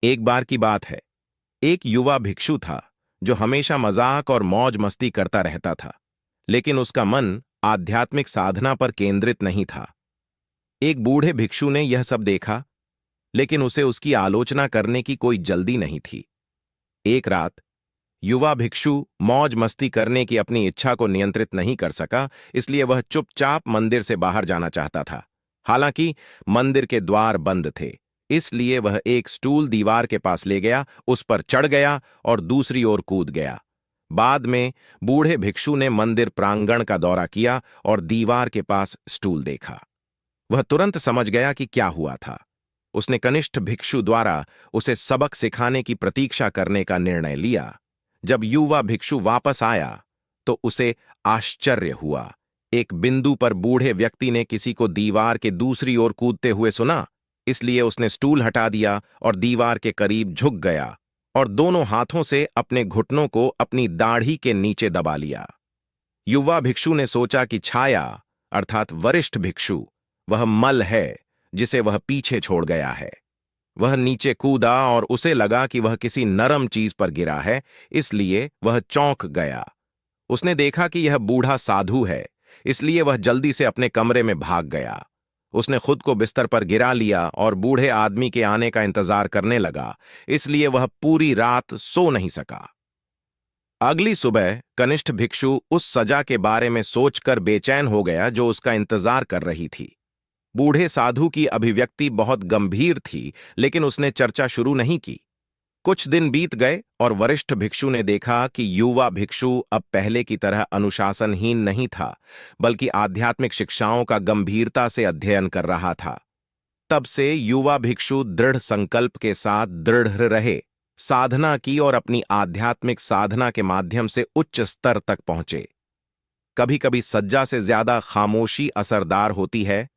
एक बार की बात है। एक युवा भिक्षु था जो हमेशा मजाक और मौज मस्ती करता रहता था, लेकिन उसका मन आध्यात्मिक साधना पर केंद्रित नहीं था। एक बूढ़े भिक्षु ने यह सब देखा, लेकिन उसे उसकी आलोचना करने की कोई जल्दी नहीं थी। एक रात युवा भिक्षु मौज मस्ती करने की अपनी इच्छा को नियंत्रित नहीं कर सका, इसलिए वह चुपचाप मंदिर से बाहर जाना चाहता था। हालांकि मंदिर के द्वार बंद थे, इसलिए वह एक स्टूल दीवार के पास ले गया, उस पर चढ़ गया और दूसरी ओर कूद गया। बाद में बूढ़े भिक्षु ने मंदिर प्रांगण का दौरा किया और दीवार के पास स्टूल देखा। वह तुरंत समझ गया कि क्या हुआ था। उसने कनिष्ठ भिक्षु द्वारा उसे सबक सिखाने की प्रतीक्षा करने का निर्णय लिया। जब युवा भिक्षु वापस आया तो उसे आश्चर्य हुआ। एक बिंदु पर बूढ़े व्यक्ति ने किसी को दीवार के दूसरी ओर कूदते हुए सुना, इसलिए उसने स्टूल हटा दिया और दीवार के करीब झुक गया और दोनों हाथों से अपने घुटनों को अपनी दाढ़ी के नीचे दबा लिया। युवा भिक्षु ने सोचा कि छाया अर्थात वरिष्ठ भिक्षु वह मल है जिसे वह पीछे छोड़ गया है। वह नीचे कूदा और उसे लगा कि वह किसी नरम चीज पर गिरा है, इसलिए वह चौंक गया। उसने देखा कि यह बूढ़ा साधु है, इसलिए वह जल्दी से अपने कमरे में भाग गया। उसने खुद को बिस्तर पर गिरा लिया और बूढ़े आदमी के आने का इंतजार करने लगा, इसलिए वह पूरी रात सो नहीं सका। अगली सुबह कनिष्ठ भिक्षु उस सजा के बारे में सोचकर बेचैन हो गया जो उसका इंतजार कर रही थी। बूढ़े साधु की अभिव्यक्ति बहुत गंभीर थी, लेकिन उसने चर्चा शुरू नहीं की। कुछ दिन बीत गए और वरिष्ठ भिक्षु ने देखा कि युवा भिक्षु अब पहले की तरह अनुशासनहीन नहीं था, बल्कि आध्यात्मिक शिक्षाओं का गंभीरता से अध्ययन कर रहा था। तब से युवा भिक्षु दृढ़ संकल्प के साथ दृढ़ रहे, साधना की और अपनी आध्यात्मिक साधना के माध्यम से उच्च स्तर तक पहुंचे। कभी कभी सज्जा से ज्यादा खामोशी असरदार होती है,